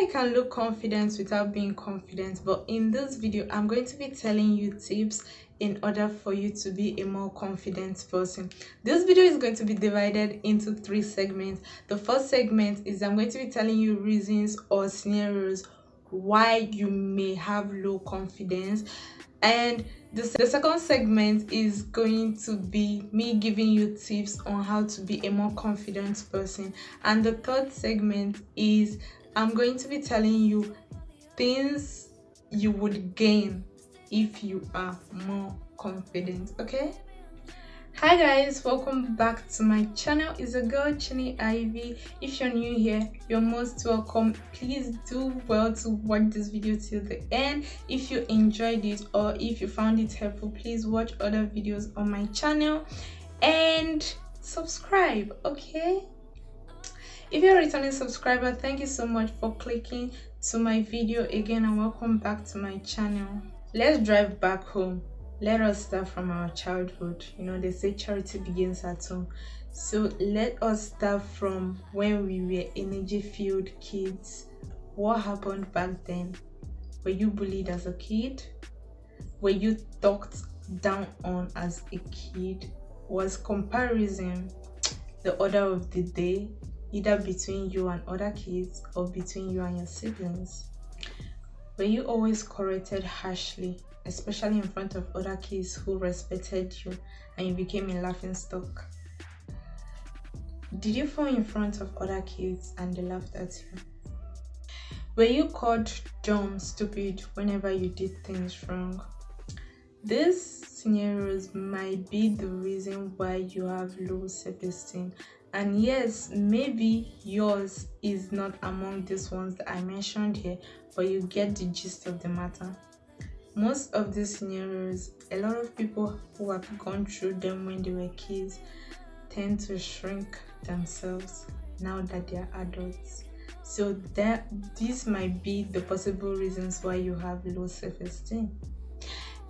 you can look confident without being confident, but in this video I'm going to be telling you tips in order for you to be a more confident person. This video is going to be divided into 3 segments. The first segment is I'm going to be telling you reasons or scenarios why you may have low confidence, and the second segment is going to be me giving you tips on how to be a more confident person, and the third segment is I'm going to be telling you things you would gain if you are more confident. Okay, hi guys, welcome back to my channel. It's a girl Chini Ivy. If you're new here, you're most welcome. Please do well to watch this video till the end. If you enjoyed it or if you found it helpful, please watch other videos on my channel and subscribe. Okay, if you're a returning subscriber, thank you so much for clicking to my video again, and welcome back to my channel. Let's drive back home. Let us start from our childhood. You know, they say charity begins at home. So let us start from when we were energy-filled kids. What happened back then? Were you bullied as a kid? Were you talked down on as a kid? Was comparison the order of the day, either between you and other kids or between you and your siblings? Were you always corrected harshly, especially in front of other kids who respected you, and you became a laughingstock? Did you fall in front of other kids and they laughed at you? Were you called dumb, stupid whenever you did things wrong? These scenarios might be the reason why you have low self-esteem. And yes, maybe yours is not among these ones that I mentioned here, but you get the gist of the matter. Most of these scenarios, a lot of people who have gone through them when they were kids tend to shrink themselves now that they are adults. So these might be the possible reasons why you have low self-esteem.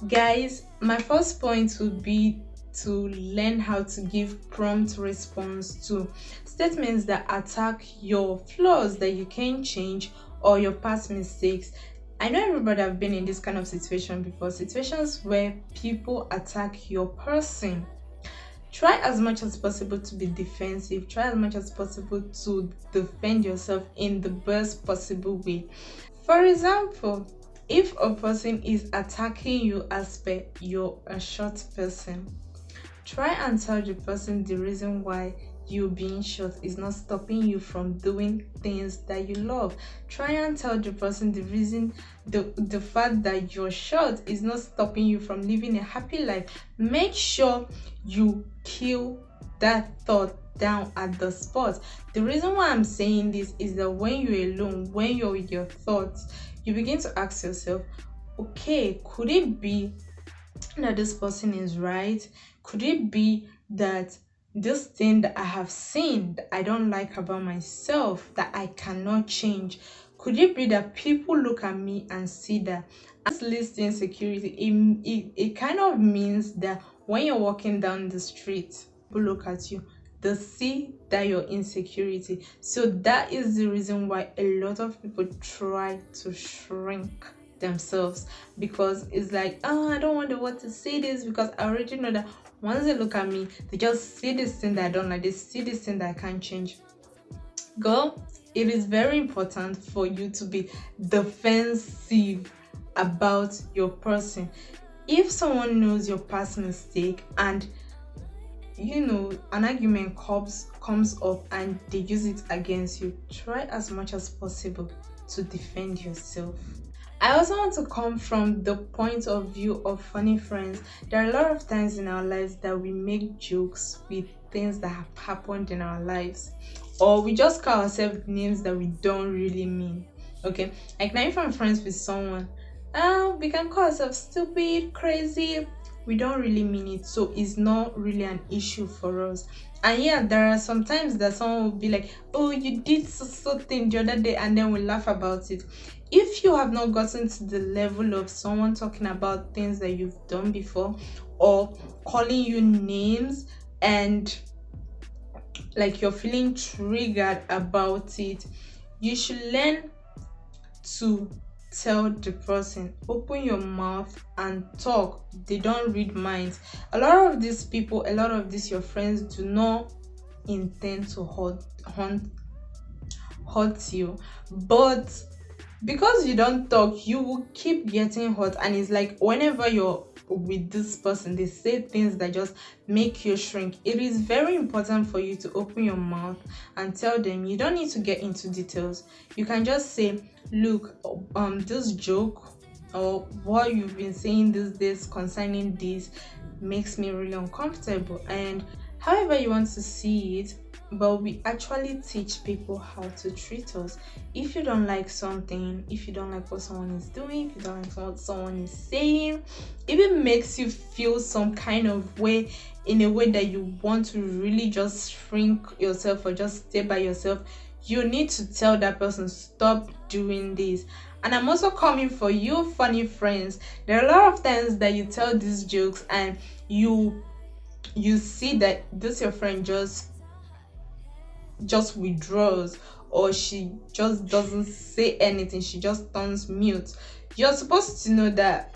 Guys, my first point would be to learn how to give prompt response to statements that attack your flaws that you can change or your past mistakes. I know everybody have been in this kind of situation before, situations where people attack your person. Try as much as possible to be defensive. Try as much as possible to defend yourself in the best possible way. For example, if a person is attacking you as per you're a short person, try and tell the person the reason why you being short is not stopping you from doing things that you love. Try and tell the person the reason, the fact that you're short is not stopping you from living a happy life. Make sure you kill that thought down at the spot. The reason why I'm saying this is that when you're alone, when you're with your thoughts, you begin to ask yourself, okay, could it be that this person is right? Could it be that this thing that I have seen that I don't like about myself that I cannot change, could it be that people look at me and see that? This leads to insecurity. It kind of means that when you're walking down the street, people look at you, they see that you're insecurity. So that is the reason why a lot of people try to shrink themselves, because it's like, oh, I don't want the world to see this, because I already know that once they look at me, they just see this thing that I don't like, they see this thing that I can't change. Girl, it is very important for you to be defensive about your person. If someone knows your past mistake and you know an argument comes up and they use it against you, try as much as possible to defend yourself. I also want to come from the point of view of funny friends. There are a lot of times in our lives that we make jokes with things that have happened in our lives, or we just call ourselves names that we don't really mean. Okay, like now if I'm friends with someone, we can call ourselves stupid, crazy. We don't really mean it, so it's not really an issue for us. And yeah, there are some times that someone will be like, oh, you did so thing the other day, and then we laugh about it. If you have not gotten to the level of someone talking about things that you've done before or calling you names and like you're feeling triggered about it, you should learn to tell the person. Open your mouth and talk. They don't read minds. A lot of these people, a lot of these your friends do not intend to hurt you, but because you don't talk, you will keep getting hurt. And it's like whenever you're with this person, they say things that just make you shrink. It is very important for you to open your mouth and tell them. You don't need to get into details. You can just say, look, this joke or what you've been saying these days concerning this makes me really uncomfortable, and however you want to see it, but we actually teach people how to treat us. If you don't like something, if you don't like what someone is doing, if you don't like what someone is saying, if it makes you feel some kind of way, in a way that you want to really just shrink yourself or just stay by yourself, you need to tell that person, stop doing this. And I'm also coming for you funny friends. There are a lot of times that you tell these jokes and you see that this your friend just withdraws, or she just doesn't say anything, she just turns mute. You're supposed to know that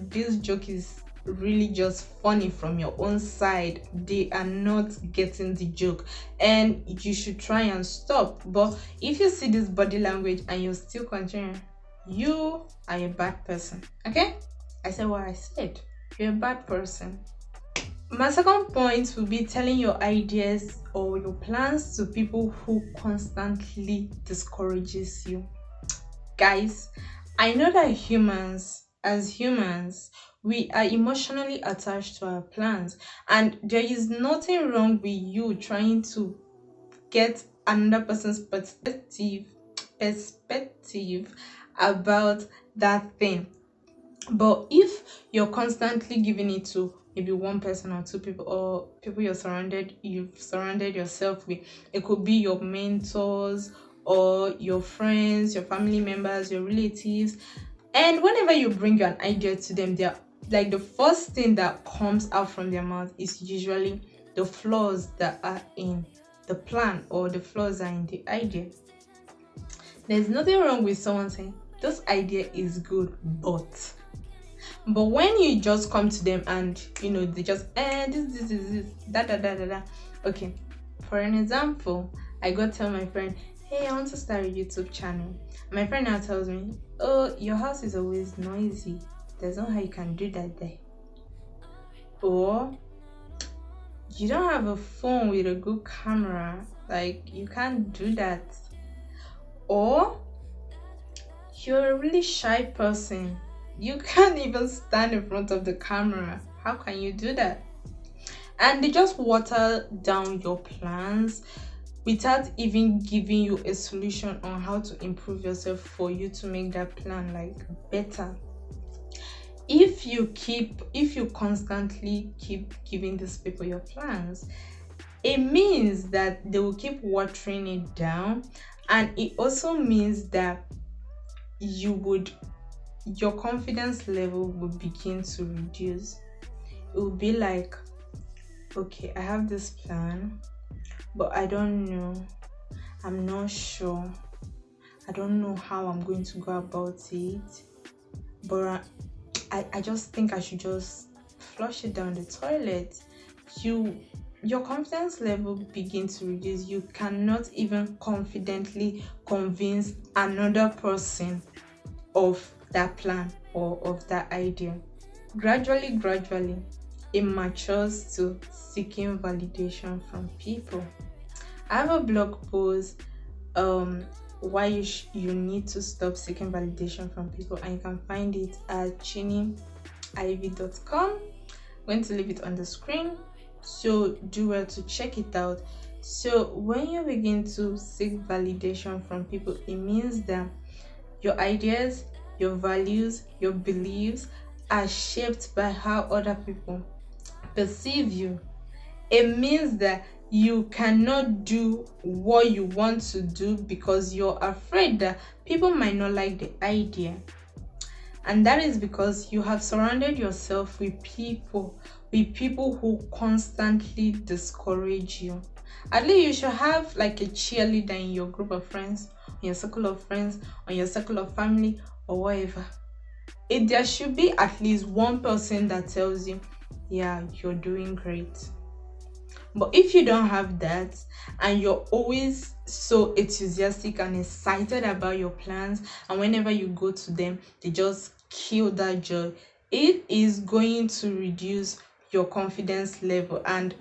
this joke is really just funny from your own side. They are not getting the joke and you should try and stop. But if you see this body language and you're still continuing, you are a bad person. Okay, I said what I said. You're a bad person. My second point will be telling your ideas or your plans to people who constantly discourages you. Guys, I know that as humans, we are emotionally attached to our plans, and there is nothing wrong with you trying to get another person's perspective about that thing. But if you're constantly giving it to maybe one person or two people, or people you've surrounded yourself with, it could be your mentors or your friends, your family members, your relatives, and whenever you bring an idea to them, they're like, the first thing that comes out from their mouth is usually the flaws that are in the plan or the flaws are in the idea. There's nothing wrong with someone saying this idea is good, but when you just come to them and they just this da. Okay, for an example, I go tell my friend, hey, I want to start a YouTube channel. My friend now tells me, oh, your house is always noisy, there's no how you can do that there. Or you don't have a phone with a good camera, like you can't do that. Or you're a really shy person, you can't even stand in front of the camera, how can you do that? And they just water down your plans without even giving you a solution on how to improve yourself for you to make that plan like better. If you constantly keep giving these people your plans, it means that they will keep watering it down, and it also means that your confidence level will begin to reduce. It will be like, okay, I have this plan, but I don't know, I'm not sure, I don't know how I'm going to go about it, but I just think I should just flush it down the toilet. Your confidence level begins to reduce. You cannot even confidently convince another person of that plan or of that idea. Gradually, it matures to seeking validation from people. I have a blog post, why you need to stop seeking validation from people, and you can find it at chiniiv.com. I'm going to leave it on the screen, so do well to check it out. So when you begin to seek validation from people, it means that your ideas, your values, your beliefs are shaped by how other people perceive you. It means that you cannot do what you want to do because you're afraid that people might not like the idea. And that is because you have surrounded yourself with people who constantly discourage you. At least you should have like a cheerleader in your group of friends in your circle of friends, on your circle of family, or whatever, there should be at least one person that tells you, yeah, you're doing great. But if you don't have that, and you're always so enthusiastic and excited about your plans, and whenever you go to them, they just kill that joy, it is going to reduce your confidence level. And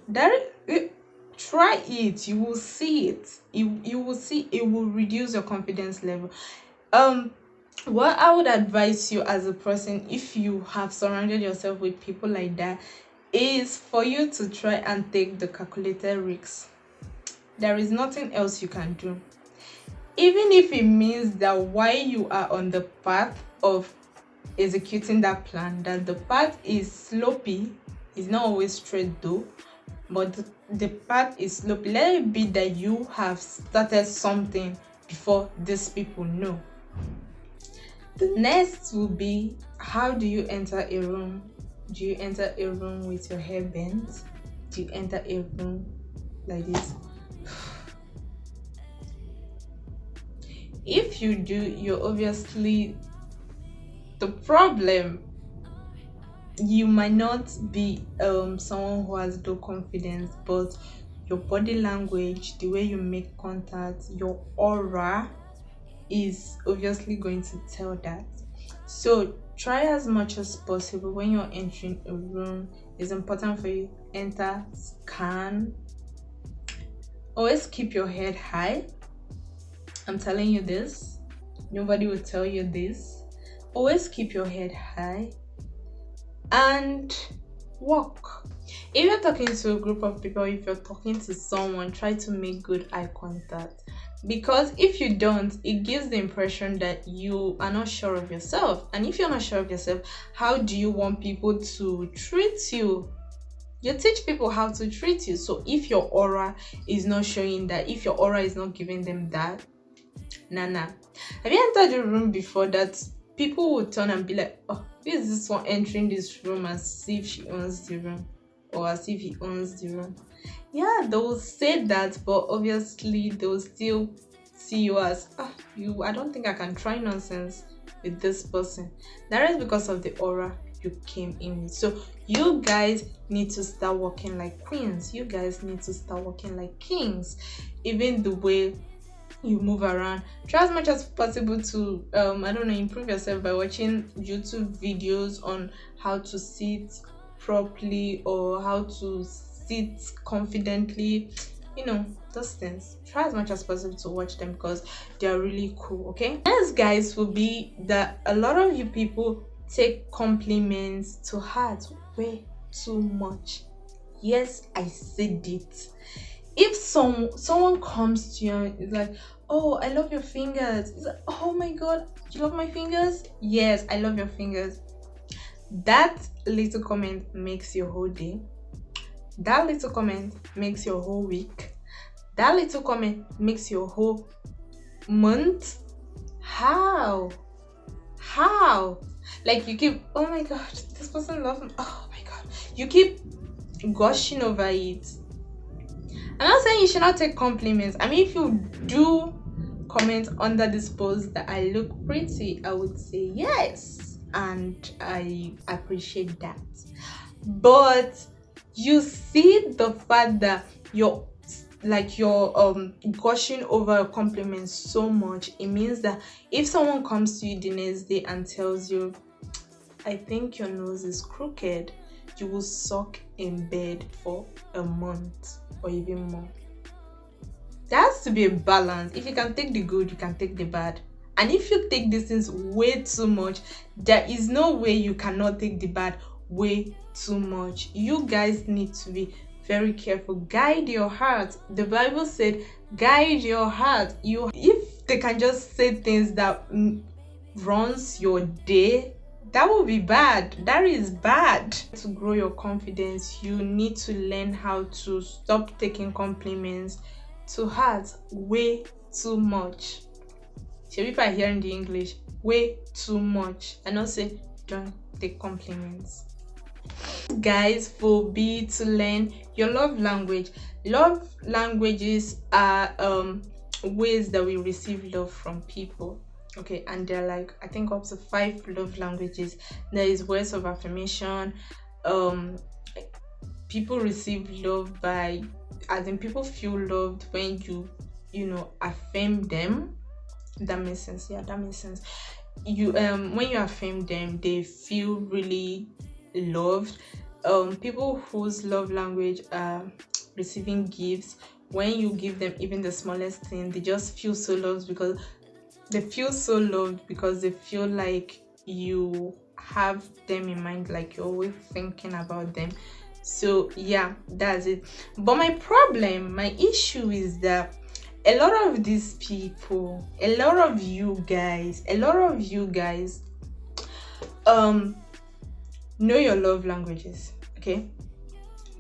try it, you will see it. You will see it will reduce your confidence level. What I would advise you as a person, if you have surrounded yourself with people like that, is for you to try and take the calculated risks. There is nothing else you can do. Even if it means that while you are on the path of executing that plan, that the path is slopey, it's not always straight though, but the path is slopey. Let it be that you have started something before these people know. The next will be, how do you enter a room? Do you enter a room with your hair bent? Do you enter a room like this? If you do, you're obviously the problem. You might not be someone who has low confidence, but your body language, the way you make contact, your aura is obviously going to tell that. So try as much as possible when you're entering a room. It's important for you to enter, scan. Always keep your head high. I'm telling you this. Nobody will tell you this. Always keep your head high and walk. If you're talking to a group of people, if you're talking to someone, try to make good eye contact. Because if you don't, it gives the impression that you are not sure of yourself. And if you're not sure of yourself, how do you want people to treat you? You teach people how to treat you. So if your aura is not showing that, if your aura is not giving them that, nah. Have you entered a room before that people would turn and be like, oh, who is this one entering this room as if she owns the room, or as if he owns the room? Yeah, they will say that, but obviously they will still see you as, I don't think I can try nonsense with this person. That is because of the aura you came in with. So you guys need to start walking like queens. You guys need to start walking like kings. Even the way you move around, try as much as possible to improve yourself by watching YouTube videos on how to sit properly or how to sit confidently, those things. Try as much as possible to watch them because they are really cool. Okay, next guys will be that a lot of you people take compliments to heart way too much. Yes, I said it. If someone comes to you and is like, oh, I love your fingers, it's like, oh my god, you love my fingers? Yes, I love your fingers. That little comment makes your whole day. That little comment makes your whole week. That little comment makes your whole month. How? Like you keep, oh my god, this person loves me. Oh my god. You keep gushing over it. I'm not saying you should not take compliments. I mean, if you do comment under this post that I look pretty, I would say yes, and I appreciate that. But you see the fact that you're gushing over compliments so much, it means that if someone comes to you the next day and tells you, I think your nose is crooked, you will suck in bed for a month or even more. There has to be a balance. If you can take the good, you can take the bad. And if you take these things way too much, there is no way you cannot take the bad way too much. You guys need to be very careful. Guide your heart. The Bible said, guide your heart. If they can just say things that ruins your day, that will be bad. That is bad. To grow your confidence, you need to learn how to stop taking compliments to heart way too much. So if I hear in the English, way too much, and not say don't take compliments. Guys, for B, to learn your love language. Love languages are ways that we receive love from people. Okay, and they're like, I think, up to 5 love languages. There is words of affirmation. um People receive love by, as in, people feel loved when you affirm them. That makes sense. Yeah, that makes sense. You When you affirm them, they feel really loved. People whose love language are receiving gifts, when you give them even the smallest thing, they just feel so loved, because they feel like you have them in mind, like you're always thinking about them. So yeah, that's it. But my issue is that a lot of these people, a lot of you guys know your love languages, okay?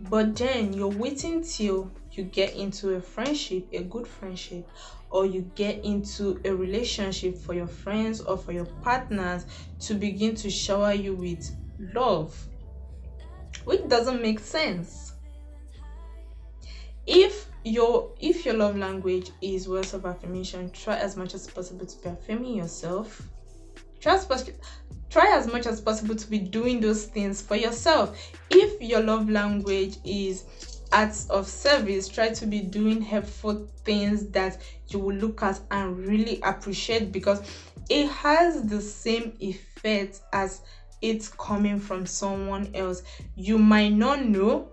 But then you're waiting till you get into a friendship, a good friendship, or you get into a relationship for your friends or for your partners to begin to shower you with love, which doesn't make sense. If your love language is words of affirmation, try as much as possible to be affirming yourself. Try as much as possible to be doing those things for yourself. If your love language is acts of service, try to be doing helpful things that you will look at and really appreciate, because it has the same effect as it's coming from someone else. You might not know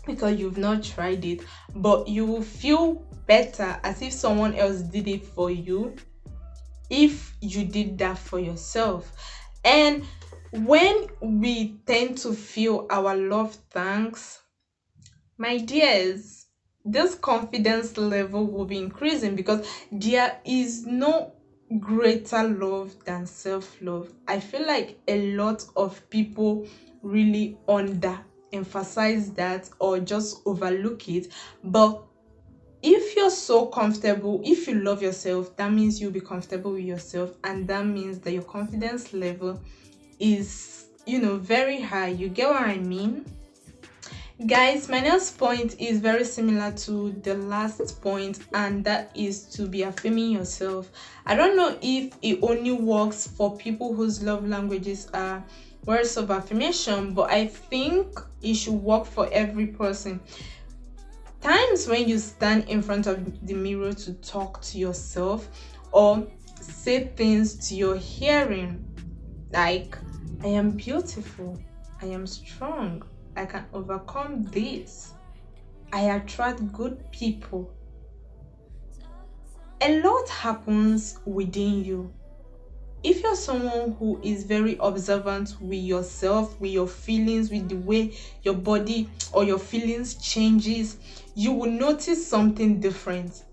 because you've not tried it, but you will feel better as if someone else did it for you if you did that for yourself. And when we tend to feel our love thanks, my dears, this confidence level will be increasing, because there is no greater love than self-love. I feel like a lot of people really emphasize that or just overlook it. But if you're so comfortable, if you love yourself, that means you'll be comfortable with yourself, and that means that your confidence level is very high. You get what I mean? Guys, my next point is very similar to the last point, and that is to be affirming yourself. I don't know if it only works for people whose love languages are words of affirmation, but I think it should work for every person. Times when you stand in front of the mirror to talk to yourself or say things to your hearing, like, I am beautiful, I am strong, I can overcome this, I attract good people. A lot happens within you. If you're someone who is very observant with yourself, with your feelings, with the way your body or your feelings changes, you will notice something different.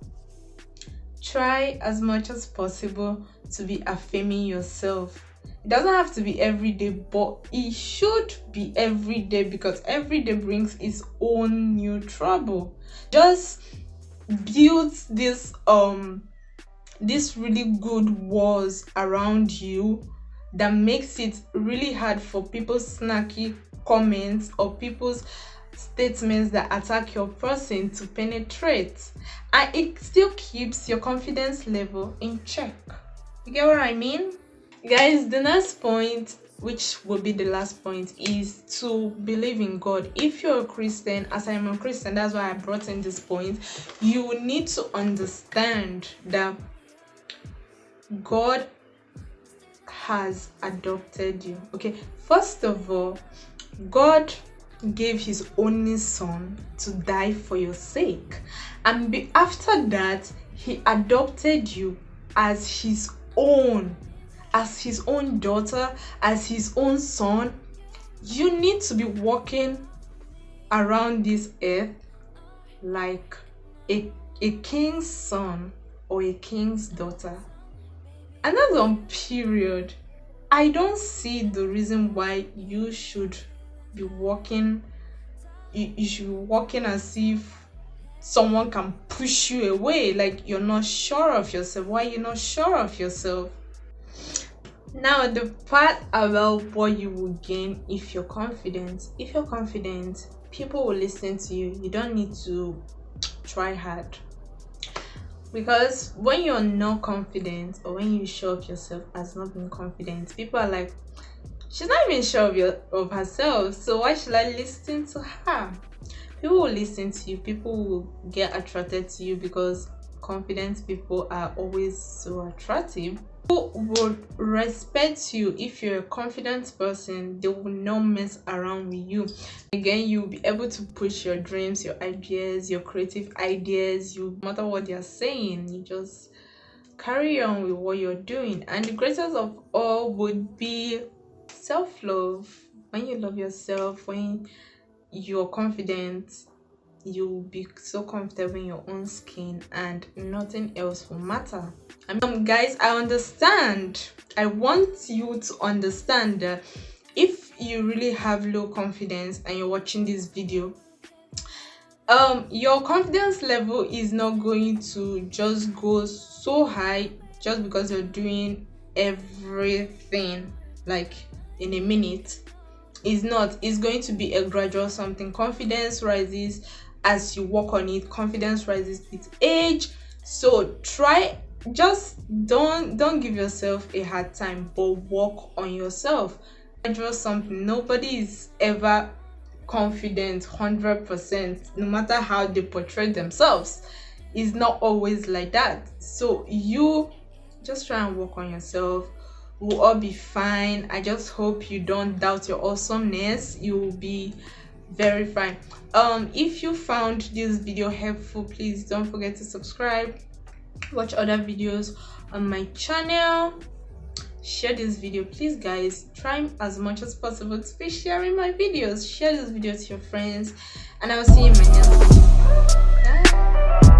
Try as much as possible to be affirming yourself. It doesn't have to be every day, but it should be every day, because every day brings its own new trouble. Just build this really good walls around you that makes it really hard for people's snacky comments or people's statements that attack your person to penetrate, and it still keeps your confidence level in check. You get what I mean? Guys, the next point, which will be the last point, is to believe in God. If you're a Christian, as I am a Christian, that's why I brought in this point, you need to understand that God has adopted you. Okay, first of all, God gave his only son to die for your sake, and after that he adopted you as his own daughter, as his own son. You need to be walking around this earth like a king's son or a king's daughter. And that's on period. I don't see the reason why you should be walking. You should be walking as if someone can push you away, like you're not sure of yourself. Why are you not sure of yourself? Now, the part about what you will gain if you're confident. If you're confident, people will listen to you. You don't need to try hard. Because when you're not confident, or when you show up yourself as not being confident, people are like, she's not even sure of herself, so why should I listen to her? People will listen to you, people will get attracted to you, because confident people are always so attractive. People would respect you if you're a confident person. They will not mess around with you. Again, you'll be able to push your dreams, your ideas, your creative ideas. No matter what they're saying, you just carry on with what you're doing. And the greatest of all would be self-love. When you love yourself, when you're confident, you'll be so comfortable in your own skin, and nothing else will matter. Guys, I understand. I want you to understand that if you really have low confidence and you're watching this video, your confidence level is not going to just go so high just because you're doing everything like in a minute. It's not. It's going to be a gradual something. Confidence rises as you work on it. Confidence rises with age. So try, just don't give yourself a hard time, but work on yourself. Gradual something. Nobody is ever confident 100%, no matter how they portray themselves. It's not always like that. So you just try and work on yourself. We'll all be fine. I just hope you don't doubt your awesomeness. You will be very fine. If you found this video helpful, please don't forget to subscribe, watch other videos on my channel, share this video. Please guys, try as much as possible to be sharing my videos. Share this video to your friends, and I'll see you in my next video. Bye.